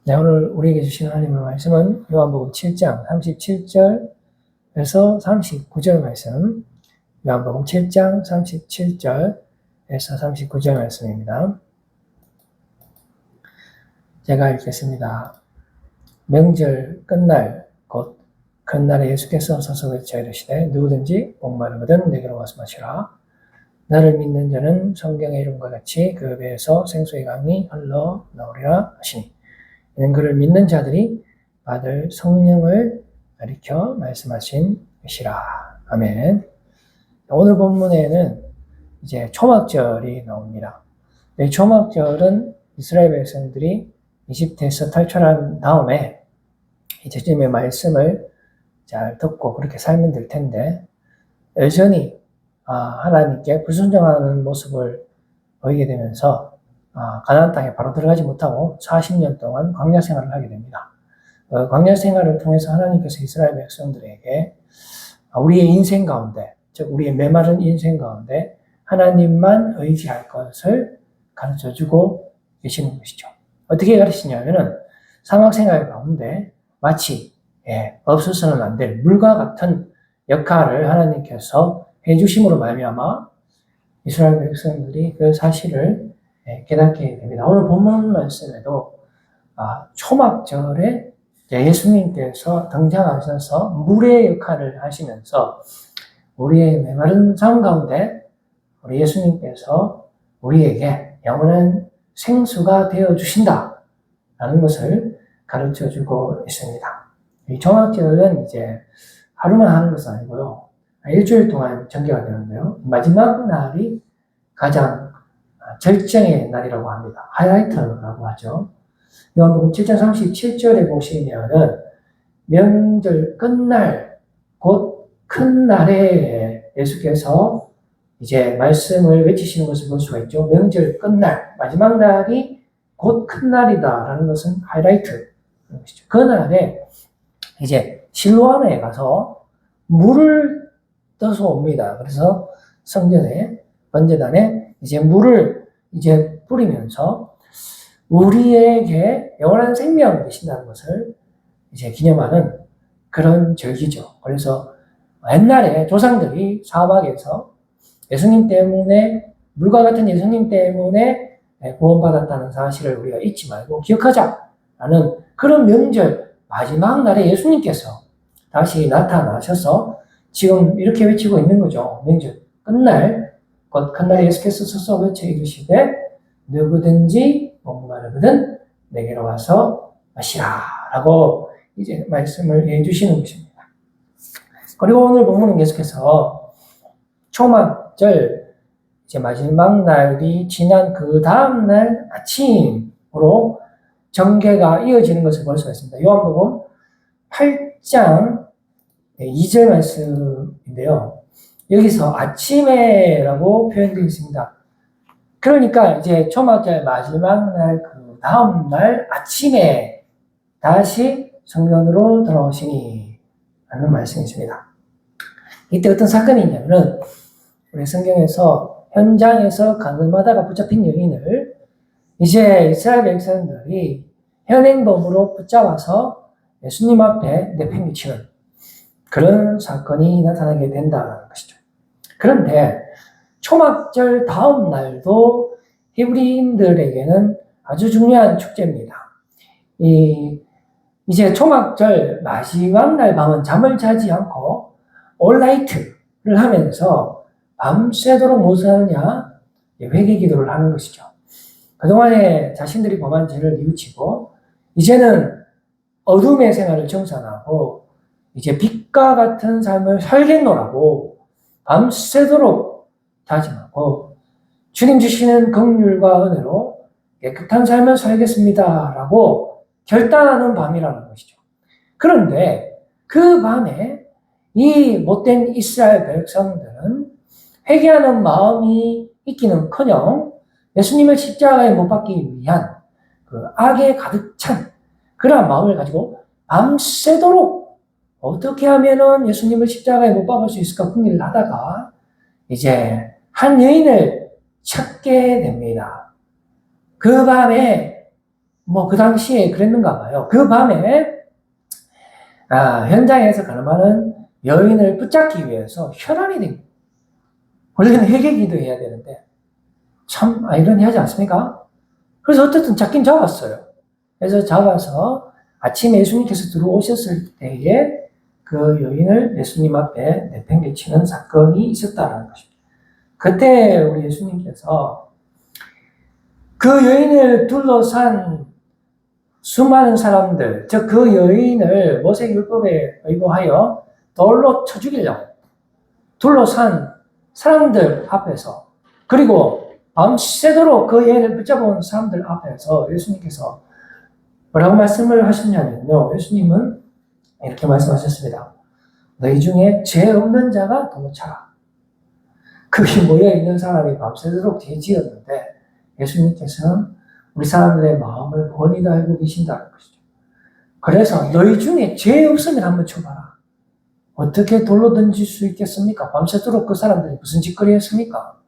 네, 오늘 우리에게 주신 하나님의 말씀은 요한복음 7장 37절에서 39절 말씀, 요한복음 7장 37절에서 39절 말씀입니다. 제가 읽겠습니다. 명절 끝날 곧 큰 날에 예수께서 서서 외쳐 이르시되 누구든지 목마르거든 내게로 와서 마시라. 나를 믿는 자는 성경의 이름과 같이 그 배에서 생수의 강이 흘러 나오리라 하시니 이는 그를 믿는 자들이 받을 성령을 가리켜 말씀하신 것이라. 아멘. 오늘 본문에는 이제 초막절이 나옵니다. 이 초막절은 이스라엘 백성들이 이집트에서 탈출한 다음에 이제 주님의 말씀을 잘 듣고 그렇게 살면 될 텐데 여전히 하나님께 불순종하는 모습을 보이게 되면서 가나안 땅에 바로 들어가지 못하고 40년 동안 광야 생활을 하게 됩니다. 광야 생활을 통해서 하나님께서 이스라엘 백성들에게 우리의 인생 가운데, 즉 우리의 메마른 인생 가운데 하나님만 의지할 것을 가르쳐주고 계시는 것이죠. 어떻게 가르치냐면은 사막 생활 가운데 마치 없어서는 안 될 물과 같은 역할을 하나님께서 해주심으로 말미암아 이스라엘 백성들이 그 사실을 깨닫게 됩니다. 오늘 본문 말씀에도 초막절에 예수님께서 등장하셔서 물의 역할을 하시면서 우리의 메마른 삶 가운데 우리 예수님께서 우리에게 영원한 생수가 되어주신다라는 것을 가르쳐주고 있습니다. 이 초막절은 이제 하루만 하는 것은 아니고요. 일주일 동안 전개가 되는데요. 마지막 날이 가장 절정의 날이라고 합니다. 하이라이트라고 하죠. 요한복음 7장 37절에 보시면은 명절 끝날 곧 큰 날에 예수께서 이제 말씀을 외치시는 것을 볼 수가 있죠. 명절 끝날 마지막 날이 곧 큰 날이다라는 것은 하이라이트라는 것이죠. 그 날에 이제 실로암에 가서 물을 떠서 옵니다. 그래서 성전에 번제단에 이제 물을 이제 뿌리면서 우리에게 영원한 생명 되신다는 것을 이제 기념하는 그런 절기죠. 그래서 옛날에 조상들이 사막에서 예수님 때문에 물과 같은 예수님 때문에 구원받았다는 사실을 우리가 잊지 말고 기억하자라는 그런 명절 마지막 날에 예수님께서 다시 나타나셔서 지금 이렇게 외치고 있는 거죠. 명절 끝날 곧 큰날에 예수께서 서서 외쳐 이르시되 누구든지 목마르거든 내게로 와서 마시라 라고 이제 말씀을 해주시는 것입니다. 그리고 오늘 본문은 계속해서 초막절 이제 마지막 날이 지난 그 다음날 아침으로 전개가 이어지는 것을 볼 수가 있습니다. 요한복음 8장 2절 말씀인데요. 여기서 아침에라고 표현되어 있습니다. 그러니까 이제 초막절 마지막 날 그 다음 날 아침에 다시 성전으로 돌아오시니 라는 말씀이 있습니다. 이때 어떤 사건이 있냐면은 우리 성경에서 현장에서 가늠하다가 붙잡힌 여인을 이제 이스라엘 백성들이 현행범으로 붙잡아서 예수님 앞에 내팽개치는 그런 사건이 나타나게 된다는 것이죠. 그런데 초막절 다음 날도 히브리인들에게는 아주 중요한 축제입니다. 이제 초막절 마지막 날 밤은 잠을 자지 않고 올라이트를 하면서 밤새도록 무엇을 하느냐? 회개 기도를 하는 것이죠. 그동안에 자신들이 범한 죄를 뉘우치고 이제는 어둠의 생활을 청산하고 이제 빛과 같은 삶을 살겠노라고 밤새도록 다짐하고 주님 주시는 긍휼과 은혜로 깨끗한 삶을 살겠습니다 라고 결단하는 밤이라는 것이죠. 그런데 그 밤에 이 못된 이스라엘 백성들은 회개하는 마음이 있기는커녕 예수님을 십자가에 못 박기 위한 그 악에 가득 찬 그러한 마음을 가지고 밤새도록 어떻게 하면은 예수님을 십자가에 못 박을 수 있을까 궁리를 하다가 이제 한 여인을 찾게 됩니다. 그 밤에 뭐 그 당시에 그랬는가 봐요. 그 밤에 현장에서 가늠하는 여인을 붙잡기 위해서 혈안이 된 거예요. 원래는 회개 기도해야 되는데 참 아이러니하지 않습니까? 그래서 어쨌든 잡긴 잡았어요. 그래서 잡아서 아침에 예수님께서 들어오셨을 때에 그 여인을 예수님 앞에 내팽개치는 사건이 있었다는 것입니다. 그때 우리 예수님께서 그 여인을 둘러싼 수많은 사람들, 즉 그 여인을 모세율법에 의거하여 돌로 쳐 죽이려고 둘러싼 사람들 앞에서, 그리고 밤새도록 그 여인을 붙잡아온 사람들 앞에서 예수님께서 뭐라고 말씀을 하셨냐면요, 예수님은 이렇게 말씀하셨습니다. 너희 중에 죄 없는 자가 도로 차라. 거기 모여있는 사람이 밤새도록 죄지었는데 예수님께서는 우리 사람들의 마음을 훤히 다 알고 계신다는 것이죠. 그래서 너희 중에 죄 없으면 한번 쳐봐라. 어떻게 돌로 던질 수 있겠습니까? 밤새도록 그 사람들이 무슨 짓거리 했습니까?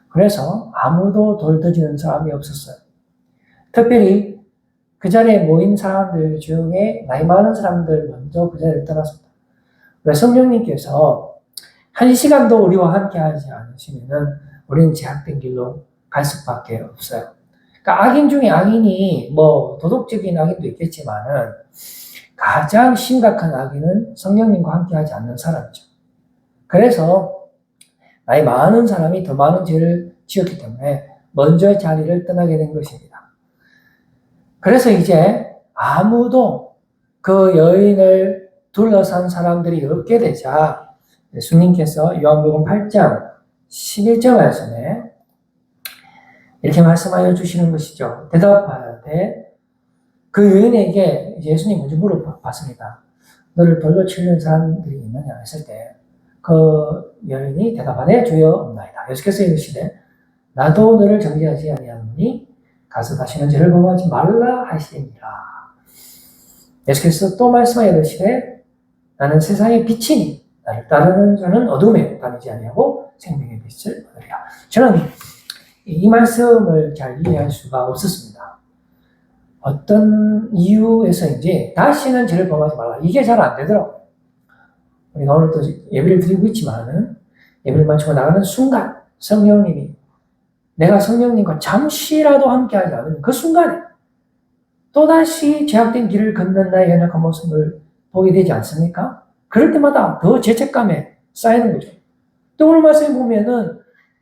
그래서 아무도 돌 던지는 사람이 없었어요. 특별히 그 자리에 모인 사람들 중에 나이 많은 사람들 먼저 그 자리를 떠났습니다. 왜? 성령님께서 한 시간도 우리와 함께 하지 않으시면 우리는 제약된 길로 갈 수밖에 없어요. 그러니까 악인 중에 악인이 뭐 도덕적인 악인도 있겠지만은 가장 심각한 악인은 성령님과 함께 하지 않는 사람이죠. 그래서 나이 많은 사람이 더 많은 죄를 지었기 때문에 먼저 자리를 떠나게 된 것입니다. 그래서 이제 아무도 그 여인을 둘러싼 사람들이 없게 되자 예수님께서 요한복음 8장 11절 말씀에 이렇게 말씀하여 주시는 것이죠. 대답하되 그 여인에게 예수님 먼저 물어봤습니다. 너를 돌로 치는 사람들이 있느냐 했을 때 그 여인이 대답하되 주여 없나이다. 예수께서 이르시되 나도 너를 정죄하지 아니하노니 가서 다시는 죄를 범하지 말라 하시니라. 예수께서 또 말씀하여 이르시되 나는 세상의 빛이니 나를 따르는 자는 어둠에 다니지 아니하고 생명의 빛을 얻으리라. 저는 이 말씀을 잘 이해할 수가 없었습니다. 어떤 이유에서인지 다시는 죄를 범하지 말라. 이게 잘 안 되더라고요. 우리가 오늘 또 예배를 드리고 있지만은 예배를 마치고 나가는 순간 성령님이 내가 성령님과 잠시라도 함께하지 않으면 그 순간에 또다시 죄악된 길을 걷는 나의 연약한 모습을 보게 되지 않습니까? 그럴 때마다 더 죄책감에 쌓이는 거죠. 또 오늘 말씀에 보면은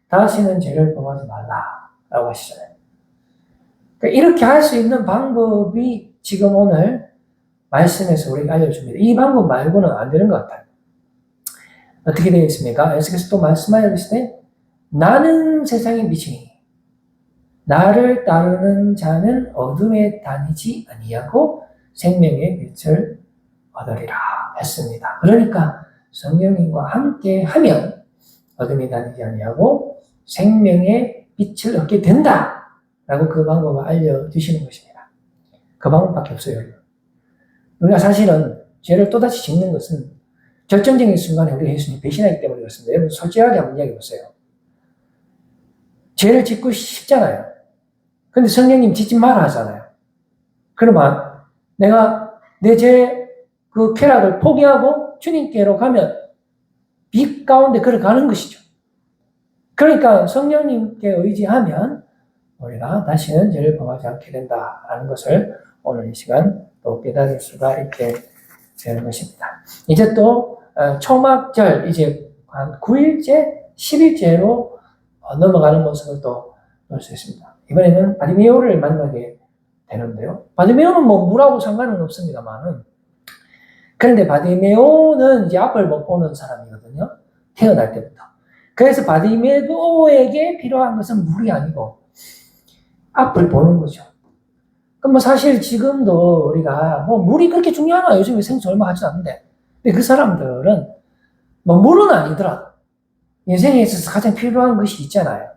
다시는 죄를 범하지 말라라고 하시잖아요. 그러니까 이렇게 할 수 있는 방법이 지금 오늘 말씀에서 우리에게 알려줍니다. 이 방법 말고는 안 되는 것 같아요. 어떻게 되어 있습니까? 예수께서 또 말씀하여 주시되 나는 세상의 빛이니 나를 따르는 자는 어둠에 다니지 아니하고 생명의 빛을 얻으리라 했습니다. 그러니까 성령님과 함께 하면 어둠에 다니지 아니하고 생명의 빛을 얻게 된다라고 그 방법을 알려주시는 것입니다. 그 방법밖에 없어요. 우리가 사실은 죄를 또다시 짓는 것은 결정적인 순간에 우리가 예수님 배신하기 때문에 그렇습니다. 여러분 솔직하게 한번 이야기해 보세요. 죄를 짓고 싶잖아요. 근데 성령님 짓지 마라 하잖아요. 그러면 내가 내 죄 그 쾌락을 포기하고 주님께로 가면 빛 가운데 걸어가는 것이죠. 그러니까 성령님께 의지하면 우리가 다시는 죄를 범하지 않게 된다라는 것을 오늘 이 시간 또 깨달을 수가 있게 되는 것입니다. 이제 또 초막절 이제 한 9일째, 10일째로 넘어가는 모습을 또 볼 수 있습니다. 이번에는 바디메오를 만나게 되는데요. 바디메오는 뭐 물하고 상관은 없습니다만은 그런데 바디메오는 이제 앞을 못 보는 사람이거든요. 태어날 때부터. 그래서 바디메오에게 필요한 것은 물이 아니고 앞을 보는 거죠. 그럼 뭐 사실 지금도 우리가 뭐 물이 그렇게 중요하나? 요즘에 생수 얼마 하지 않는데. 근데 그 사람들은 뭐 물은 아니더라도 인생에 있어서 가장 필요한 것이 있잖아요.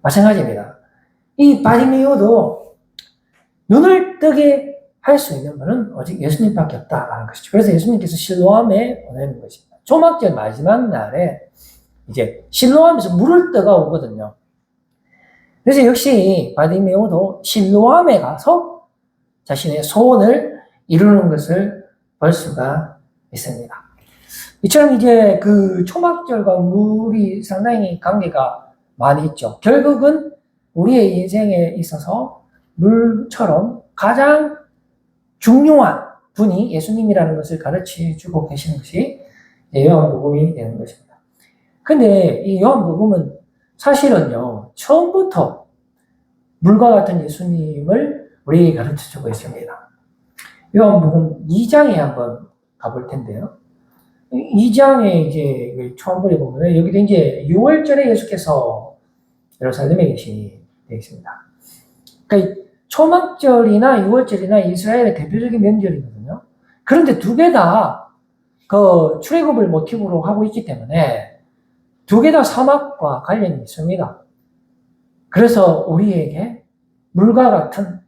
마찬가지입니다. 이 바디메오도 눈을 뜨게 할 수 있는 분은 오직 예수님밖에 없다라는 것이죠. 그래서 예수님께서 실로암에 보내는 것입니다. 초막절 마지막 날에 이제 실로암에서 물을 떠가 오거든요. 그래서 역시 바디메오도 실로암에 가서 자신의 소원을 이루는 것을 볼 수가 있습니다. 이처럼 이제 그 초막절과 물이 상당히 관계가 많이 있죠. 결국은 우리의 인생에 있어서 물처럼 가장 중요한 분이 예수님이라는 것을 가르쳐 주고 계시는 것이 요한복음이 되는 것입니다. 근데 이 요한복음은 사실은요, 처음부터 물과 같은 예수님을 우리에게 가르쳐 주고 있습니다. 요한복음 2장에 한번 가볼 텐데요. 2장에 이제 초한부에 보면 여기도 이제 6월절에 예수께서 예루살렘에 되어 있습니다. 그러니까 초막절이나 6월절이나 이스라엘의 대표적인 명절이거든요. 그런데 두 개 다 그 출애굽을 모티브로 하고 있기 때문에 두 개 다 사막과 관련이 있습니다. 그래서 우리에게 물과 같은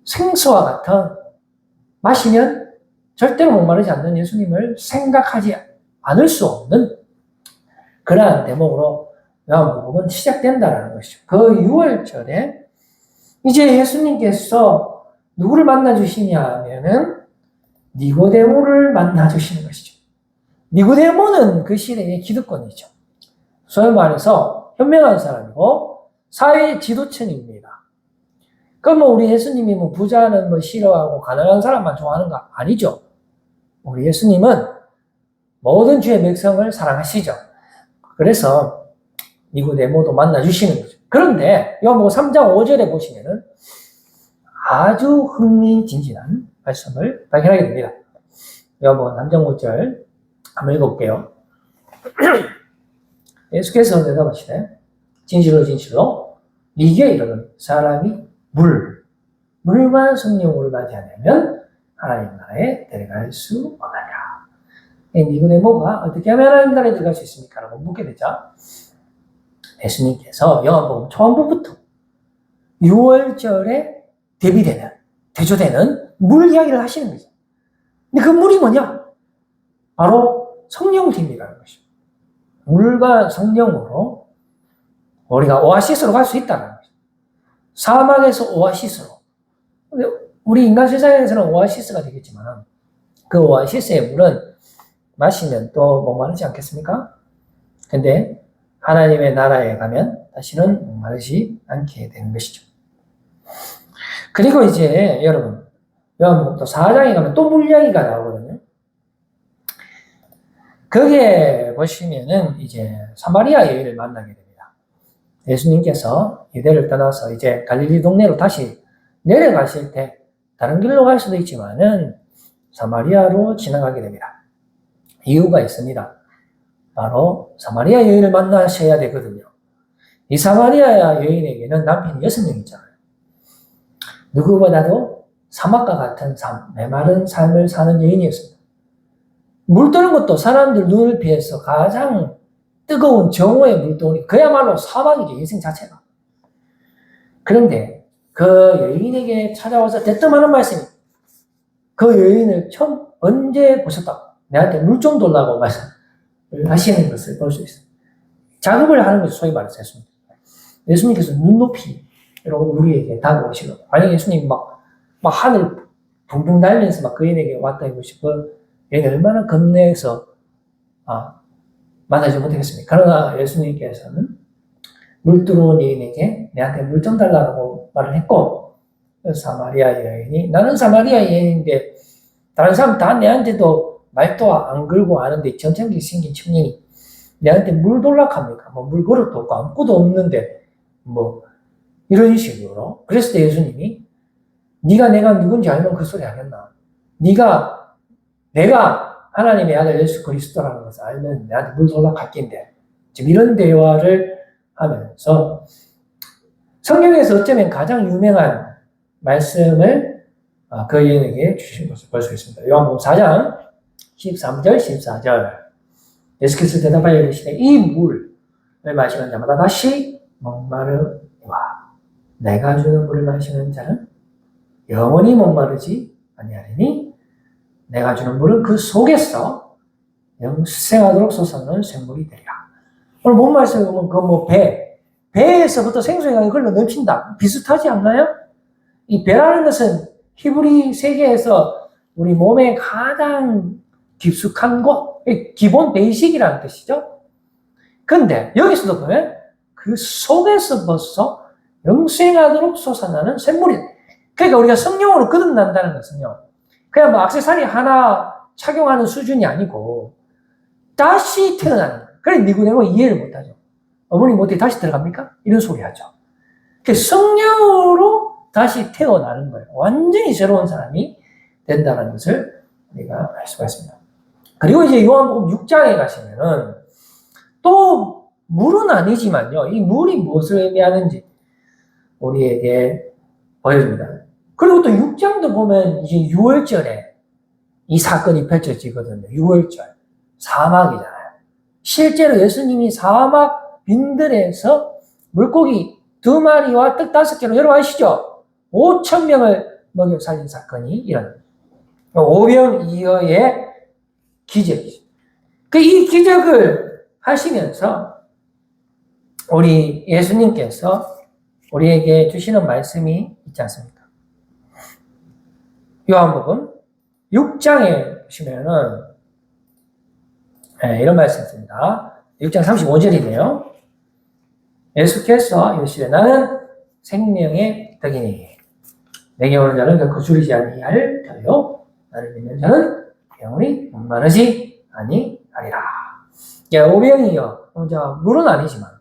생수와 같은 마시면 절대로 목마르지 않는 예수님을 생각하지 않을 수 없는 그러한 대목으로 요한복음은 시작된다는 것이죠. 그 6월절에 이제 예수님께서 누구를 만나주시냐 하면은 니고데모를 만나주시는 것이죠. 니고데모는 그 시대의 기득권이죠. 소위 말해서 현명한 사람이고 사회 지도층입니다. 그럼 뭐 우리 예수님이 뭐 부자는 뭐 싫어하고 가난한 사람만 좋아하는 거 아니죠. 우리 예수님은 모든 주의 백성을 사랑하시죠. 그래서 니고데모도 만나주시는 거죠. 그런데 요한복음 3장 5절에 보시면은 아주 흥미진진한 말씀을 발견하게 됩니다. 요한복음 3장 5절 한번 읽어볼게요. 예수께서 대답하시되 진실로 진실로 네게 이르노니 사람이 물과 성령으로 나지 않으면 하나님 나라에 들어갈 수 없느니라. 니고데모가 어떻게 하면 하나님 나라에 들어갈 수 있습니까? 라고 묻게 되죠. 예수님께서 요한복음 초반부부터 6월절에 대조되는 물 이야기를 하시는 거죠. 근데 그 물이 뭐냐? 바로 성령팀이라는 것이죠. 물과 성령으로 우리가 오아시스로 갈 수 있다는 거죠. 사막에서 오아시스로. 근데 우리 인간 세상에서는 오아시스가 되겠지만 그 오아시스의 물은 마시면 또 목마르지 않겠습니까? 근데 하나님의 나라에 가면 다시는 목마르지 않게 되는 것이죠. 그리고 이제 여러분 요한복음 또 4장에 가면 또 물 이야기가 나오거든요. 거기에 보시면은 이제 사마리아 여인을 만나게 됩니다. 예수님께서 유대를 떠나서 이제 갈릴리 동네로 다시 내려가실 때 다른 길로 갈 수도 있지만은 사마리아로 지나가게 됩니다. 이유가 있습니다. 바로 사마리아 여인을 만나셔야 되거든요. 이 사마리아 여인에게는 남편이 6명 있잖아요. 누구보다도 사막과 같은 메마른 삶을 사는 여인이었습니다. 물 뜨는 것도 사람들 눈을 피해서 가장 뜨거운 정오의 물동이 그야말로 사막이죠. 인생 자체가. 그런데 그 여인에게 찾아와서 대뜸하는 말씀이 그 여인을 처음 언제 보셨다? 내한테 물 좀 달라고 말씀을 하시는 것을 볼 수 있어요. 작업을 하는 것을 소위 말해서 했습니다. 예수님께서 눈높이로 우리에게 다가오시고 만약에 예수님이 막 하늘 붕붕 날면서 막 그 여인에게 왔다 해보시고 여인이 얼마나 겁내서 만나지 못하겠습니까? 그러나 예수님께서는 물 들어온 여인에게 내한테 물 좀 달라고 말을 했고 사마리아 여인이 나는 사마리아 여인인데 다른 사람 다 내한테도 말도 안 걸고 아는데 전쟁기 생긴 청년이 내한테 물 돌락합니까? 뭐 물 그릇도 없고 아무것도 없는데 뭐 이런 식으로 그랬을 때 예수님이 네가 내가 누군지 알면 그 소리 하겠나? 내가 하나님의 아들 예수 그리스도라는 것을 알면 내한테 물 돌락할 낀데 지금 이런 대화를 하면서 성경에서 어쩌면 가장 유명한 말씀을 그 여인에게 주신 것을 볼 수 있습니다. 요한복음 4장 13절, 14절 예수께서 대답하여 이르시되 이 물을 마시는 자마다 다시 목마르니와 내가 주는 물을 마시는 자는 영원히 목마르지 아니하리니 내가 주는 물은 그 속에서 영생하도록 솟아나는 샘물이 되리라. 오늘 본 말씀을 보면 배, 배에서부터 생수가 흘러 넘친다. 비슷하지 않나요? 이 배라는 것은 히브리 세계에서 우리 몸에 가장 깊숙한 곳, 기본 베이식이라는 뜻이죠. 근데 여기서도 보면 그 속에서 벌써 영생하도록 솟아나는 샘물이. 그러니까 우리가 성령으로 거듭난다는 것은요, 그냥 뭐 액세서리 하나 착용하는 수준이 아니고 다시 태어나는 거예요. 그래 니고데모 이해를 못하죠. 어머니 어떻게 다시 들어갑니까? 이런 소리 하죠. 성령으로 다시 태어나는 거예요. 완전히 새로운 사람이 된다는 것을 우리가 알 수가 있습니다. 그리고 이제 요한복음 6장에 가시면은 또 물은 아니지만요, 이 물이 무엇을 의미하는지 우리에게 보여줍니다. 그리고 또 6장도 보면 이제 6월절에 이 사건이 펼쳐지거든요. 6월절. 사막이잖아요. 실제로 예수님이 사막 빈들에서 물고기 2마리와 떡 5개로 여러분 아시죠? 5,000명을 먹여 살린 사건이 일어납니다. 오병이어의 기적이죠. 이 기적을 하시면서 우리 예수님께서 우리에게 주시는 말씀이 있지 않습니까? 요한복음 6장에 보시면은 이런 말씀이 있습니다. 6장 35절이네요. 예수께서 이르시되 나는 생명의 떡이니 내게 오는 자는 결코 줄이지 아니할 터요 나를 믿는 자는 영원히 목마르지 아니하리라. 오병이어 물은 아니지만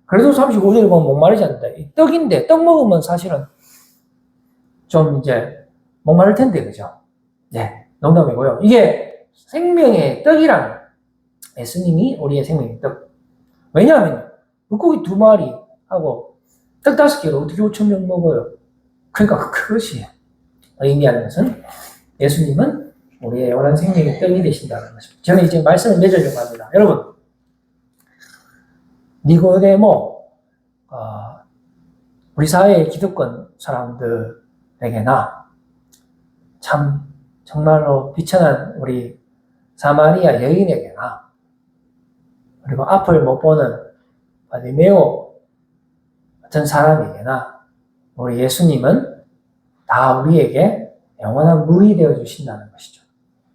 그래도 35절에 보면 목마르지 않는다. 이 떡인데 떡 먹으면 사실은 좀 이제 목마를 텐데 그죠? 네, 농담이고요. 이게 생명의 떡이라는 예수님이 우리의 생명의 떡. 왜냐하면 물고기 2마리 하고 떡 5개로 어떻게 5,000명 먹어요? 그러니까 그것이 의미하는 것은 예수님은 우리의 영원한 생명의 떡이 되신다는 것입니다. 저는 이제 말씀을 맺으려고 합니다. 여러분, 니고데모, 우리 사회의 기득권 사람들에게나 참 정말로 비천한 우리 사마리아 여인에게나 그리고 앞을 못 보는 바디메오 같은 사람에게나 우리 예수님은 다 우리에게 영원한 물이 되어 주신다는 것이죠.